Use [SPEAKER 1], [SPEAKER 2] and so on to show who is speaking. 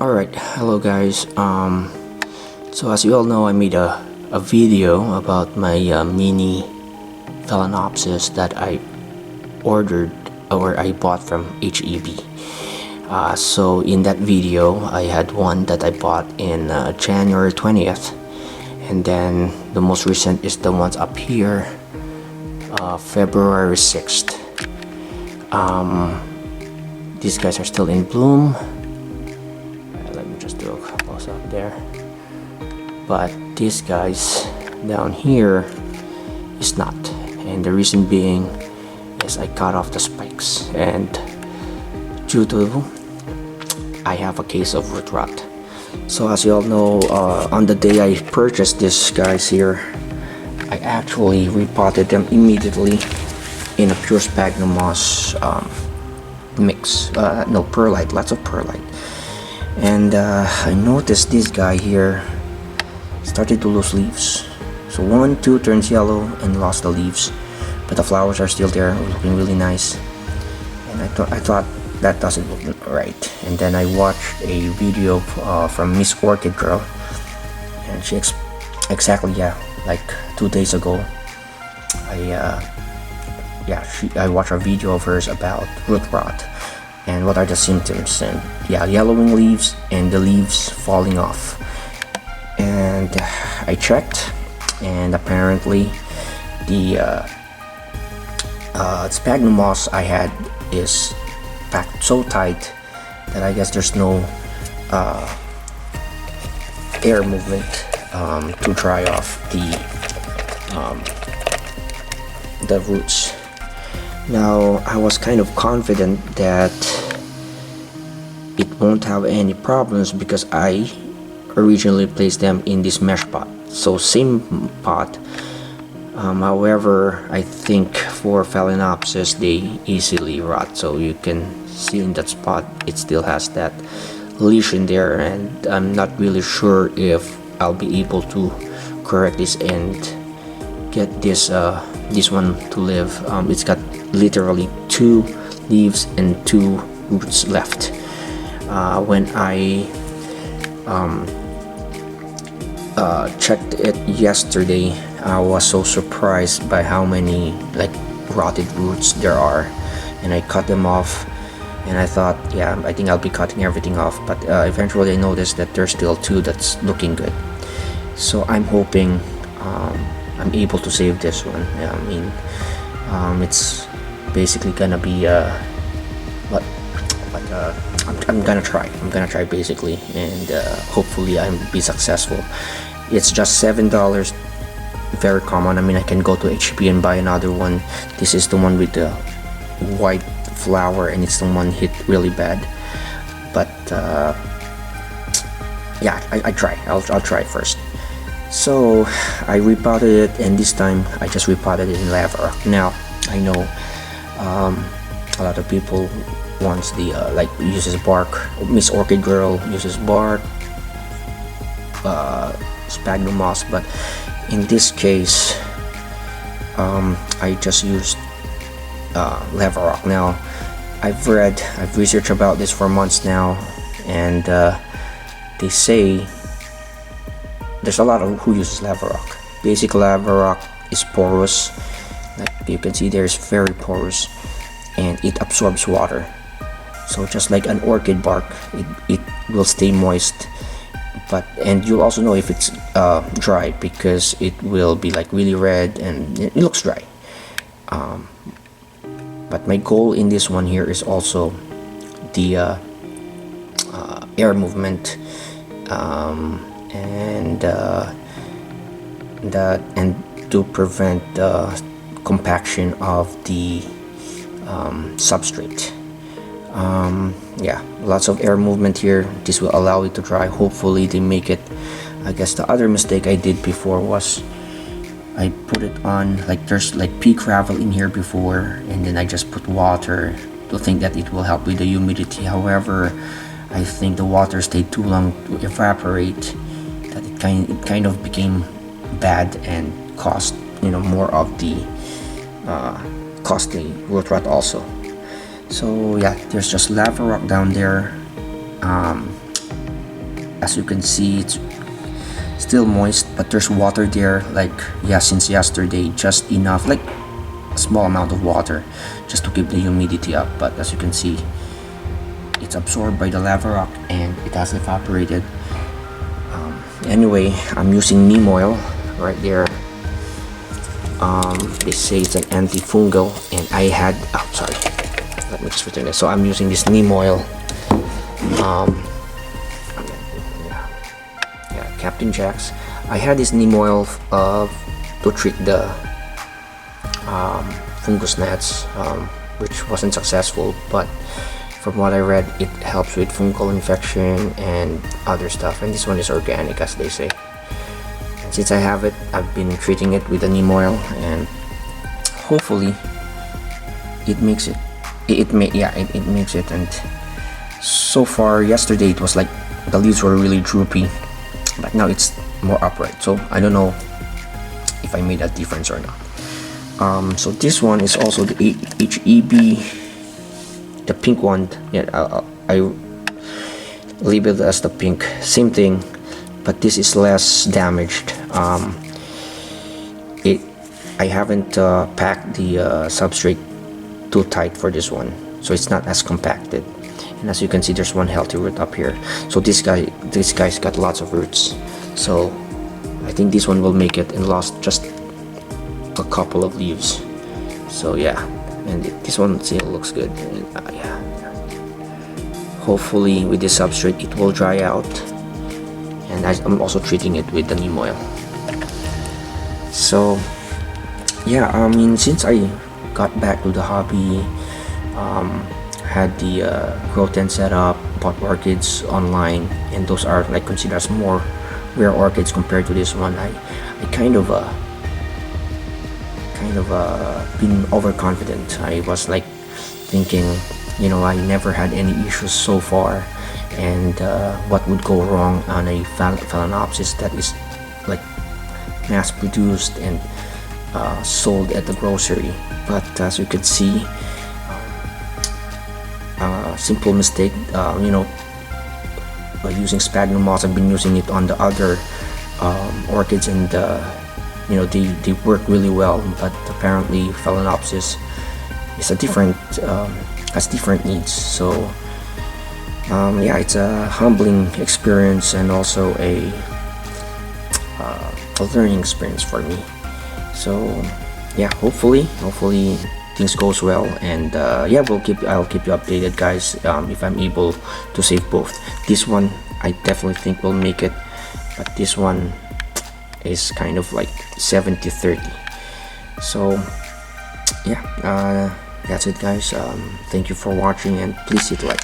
[SPEAKER 1] Alright, hello guys. So as you all know, I made a video about my mini Phalaenopsis that I ordered or I bought from HEB. So in that video, I had one that I bought in January 20th, and then the most recent is the ones up here, February 6th. These guys are still in bloom. Let me just do a close up there. But these guys down here is not, and the reason being is I cut off the spikes, and due to I have a case of root rot. So as you all know, on the day I purchased these guys here, I actually repotted them immediately in a pure sphagnum moss mix. No, perlite, lots of perlite. And I noticed this guy here started to lose leaves. So 1, 2 turns yellow and lost the leaves, but the flowers are still there, looking really nice. And I thought that doesn't look right. And then I watched a video from Miss Orchid Girl, and she exactly like 2 days ago, I watched a video of hers about root rot and what are the symptoms, and yellowing leaves and the leaves falling off. And I checked, and apparently the sphagnum moss I had is packed so tight that I guess there's no air movement to dry off the roots. Now I was kind of confident that it won't have any problems because I originally placed them in this mesh pot, so same pot. However, I think for Phalaenopsis they easily rot, so you can see in that spot it still has that lesion there, and I'm not really sure if I'll be able to correct this and get this one to live. It's got literally 2 leaves and 2 roots left. When I checked it yesterday, I was so surprised by how many rotted roots there are, and I cut them off, and I thought, I think I'll be cutting everything off, but eventually I noticed that there's still 2 that's looking good. So I'm hoping I'm able to save this one. I mean, it's basically gonna be I'm gonna try basically, and hopefully I'll be successful. It's just $7, very common. I mean, I can go to HEB and buy another one. This is the one with the white flower, and it's the one hit really bad. But I'll try first. So I repotted it, and this time I just repotted it in lava rock. Now I know a lot of people wants the uses bark. Miss Orchid Girl uses bark, sphagnum moss, but in this case I just used lava rock. Now I've researched about this for months now, and they say there's a lot of who uses lava rock. Basic lava rock is porous, like you can see there, is very porous, and it absorbs water. So just like an orchid bark, it will stay moist, and you'll also know if it's dry because it will be like really red and it looks dry. But my goal in this one here is also the air movement, and to prevent the compaction of the substrate. Lots of air movement here. This will allow it to dry. Hopefully they make it. I guess the other mistake I did before was I put it on, there's pea gravel in here before, and then I just put water to think that it will help with the humidity. However, I think the water stayed too long to evaporate, that it kind of became bad and caused more of the costly root rot also. So there's just lava rock down there. as you can see, it's still moist, but there's water there, like, yeah, since yesterday, just enough, like a small amount of water just to keep the humidity up. But as you can see, it's absorbed by the lava rock and it has evaporated. Anyway, I'm using neem oil right there. They say it's an antifungal, and I had, oh, sorry, let me just return this. So I'm using this neem oil, yeah, Captain Jack's. I had this neem oil to treat the fungus gnats, which wasn't successful, but from what I read, it helps with fungal infection and other stuff. And this one is organic, as they say. And since I have it, I've been treating it with the neem oil, and hopefully it makes it. It makes it. And so far, yesterday it was like the leaves were really droopy, but now it's more upright. So I don't know if I made a difference or not. So this one is also the HEB. The pink one, yeah, I labeled it as the pink, same thing, but this is less damaged. I haven't packed the substrate too tight for this one, so it's not as compacted. And as you can see, there's one healthy root up here. So this guy's got lots of roots. So I think this one will make it, and lost just a couple of leaves. So yeah. And this one still looks good. And, yeah. Hopefully with this substrate it will dry out. And I'm also treating it with the neem oil. So yeah, I mean, since I got back to the hobby, had the grow tent set up, bought orchids online, and those are like considered as more rare orchids compared to this one. I kind of been overconfident. I was like thinking, you know, I never had any issues so far, and what would go wrong on a Phalaenopsis that is like mass produced and sold at the grocery. But as you can see, simple mistake, you know, by using sphagnum moss. I've been using it on the other orchids, and you know, they work really well, but apparently Phalaenopsis is a different, has different needs. So yeah, it's a humbling experience and also a learning experience for me. So yeah, hopefully things goes well, and yeah, I'll keep you updated, guys, if I'm able to save both. This one I definitely think will make it, but this one is kind of like 70-30. So yeah, that's it, guys. Thank you for watching, and please hit like.